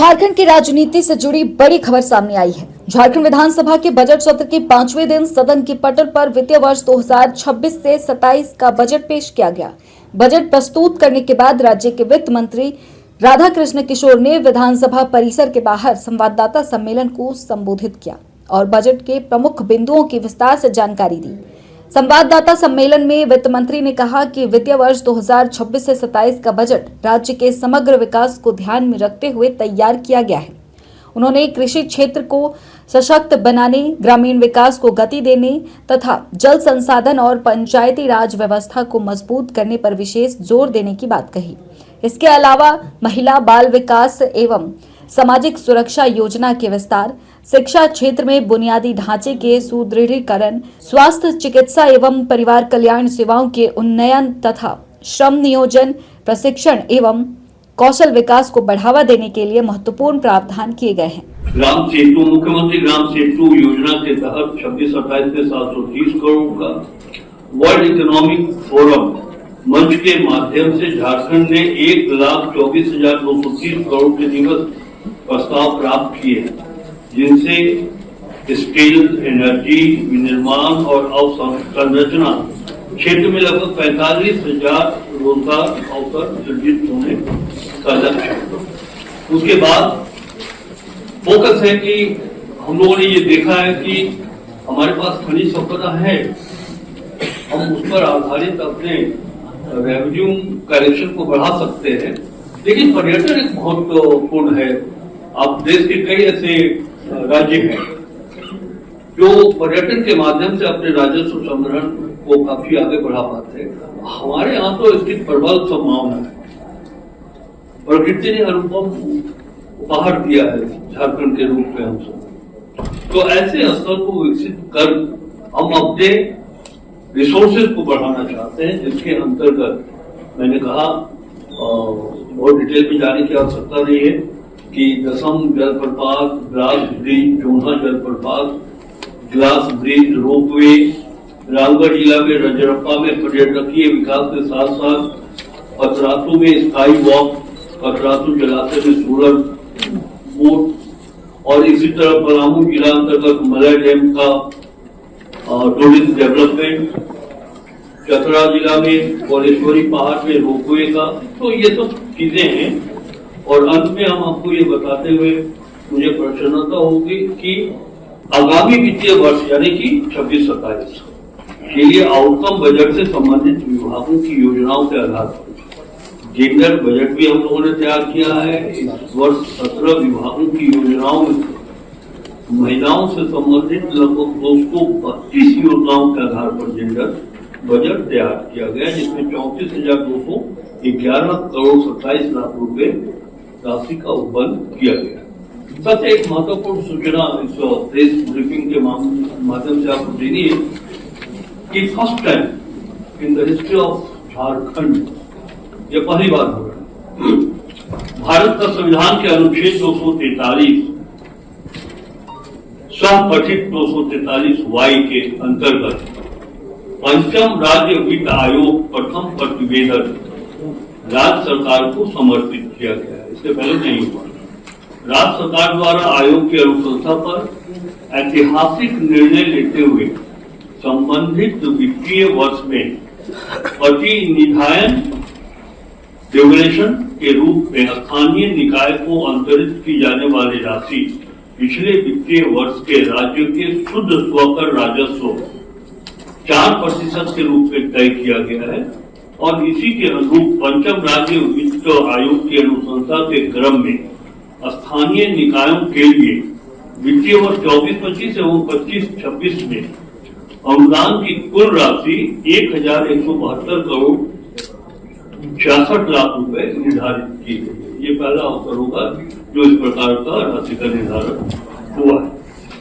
झारखंड की राजनीति से जुड़ी बड़ी खबर सामने आई है। झारखंड विधानसभा के बजट सत्र के 5वें दिन सदन की पटल पर वित्तीय वर्ष 2026 से 27 का बजट पेश किया गया। बजट प्रस्तुत करने के बाद राज्य के वित्त मंत्री राधाकृष्ण किशोर ने विधानसभा परिसर के बाहर संवाददाता सम्मेलन को संबोधित किया और बजट के प्रमुख बिंदुओं की विस्तार से जानकारी दी। संवाददाता सम्मेलन में वित्त मंत्री ने कहा कि वित्तीय वर्ष 2026 से 27 का बजट राज्य के समग्र विकास को ध्यान में रखते हुए तैयार किया गया है। उन्होंने कृषि क्षेत्र को सशक्त बनाने, ग्रामीण विकास को गति देने तथा जल संसाधन और पंचायती राज व्यवस्था को मजबूत करने पर विशेष जोर देने की बात कही। इसके अलावा महिला बाल विकास एवं सामाजिक सुरक्षा योजना के विस्तार, शिक्षा क्षेत्र में बुनियादी ढांचे के सुदृढ़ीकरण, स्वास्थ्य, चिकित्सा एवं परिवार कल्याण सेवाओं के उन्नयन तथा श्रम नियोजन, प्रशिक्षण एवं कौशल विकास को बढ़ावा देने के लिए महत्वपूर्ण प्रावधान किए गए हैं। ग्राम सेतु, मुख्यमंत्री ग्राम सेतु योजना के तहत 26-27 में 730 करोड़ का वर्ल्ड इकोनॉमिक फोरम मंच के माध्यम से झारखंड ने 1,24,230 करोड़ के निवेश प्रस्ताव प्राप्त किए हैं, जिनसे स्किल, एनर्जी, विनिर्माण और अवसंरचना क्षेत्र में लगभग 45,000 रोजगार अवसर सृजित होने का लक्ष्य। उसके बाद फोकस है कि हम लोगों ने ये देखा है कि हमारे पास खनिज संपदा है, हम उस पर आधारित अपने रेवेन्यू कलेक्शन को बढ़ा सकते हैं, लेकिन पर्यटन एक महत्वपूर्ण है। अब देश के कई ऐसे राज्य हैं जो पर्यटन के माध्यम से अपने राजस्व संग्रहण को काफी आगे बढ़ा पाते हैं। हमारे यहाँ तो इसकी प्रबल संभावना है। प्रकृति ने अनुपम उपहार दिया है झारखंड के रूप में हमसे, तो ऐसे स्तर को विकसित कर हम अपने रिसोर्सेज को बढ़ाना चाहते हैं, जिसके अंतर्गत मैंने कहा बहुत डिटेल में जाने की आवश्यकता नहीं है कि दसम जलप्रपात, ग्लास ब्रिज, जोन्हा जलप्रपात, ग्लास ब्रिज, रोपवे, रामगढ़ जिला में रजरप्पा में पर्यटकीय विकास के साथ साथ पतरातू में स्काई वॉक, पतरातू जलाशय में सोलर बोट और इसी तरह पलामू जिला अंतर्गत मलय डैम का टूरिज्म डेवलपमेंट, चतरा जिला में कोलेश्वरी पहाड़ में रोपवे का, तो ये सब चीजें हैं। और अंत में हम आपको ये बताते हुए मुझे प्रसन्नता होगी कि आगामी वित्तीय वर्ष यानी कि 26-27 के लिए आउटकम बजट से संबंधित विभागों की योजनाओं के आधार पर जेंडर बजट भी हम लोगों ने तैयार किया है। इस वर्ष 17 विभागों की योजनाओं में महिलाओं से संबंधित लगभग 232 योजनाओं के आधार पर जेंडर बजट तैयार किया गया, जिसमें 34,211 करोड़ 27 लाख रुपए राशि का उपबंध किया गया। सबसे एक महत्वपूर्ण सूचना इस प्रेस ब्रीफिंग के माध्यम से आपको देनी है कि first time in the history of Jharkhand, ये पहली बार हो रहा है, भारत का संविधान के अनुच्छेद 243 स्वपठित 243Y के अंतर्गत पंचम राज्य वित्त आयोग प्रथम प्रतिवेदन राज्य सरकार को समर्पित किया गया है। इससे पहले नहीं हुआ। राज्य सरकार द्वारा आयोग की अनुशंसा पर ऐतिहासिक निर्णय लेते हुए संबंधित वित्तीय वर्ष में प्रतिनिधायन रेगुलेशन के रूप में स्थानीय निकाय को अंतरित की जाने वाली राशि पिछले वित्तीय वर्ष के राज्य के शुद्ध स्वकर राजस्व 4% के रूप में तय किया गया है और इसी के अनुरूप पंचम राज्य वित्त आयोग की अनुशंसा के क्रम में स्थानीय निकायों के लिए वित्तीय वर्ष 24-25 एवं 25-26 में अनुदान की कुल राशि 1,172 करोड़ 66 लाख रुपए निर्धारित की गई है। ये पहला अवसर होगा जो इस प्रकार का राशि का निर्धारण हुआ है।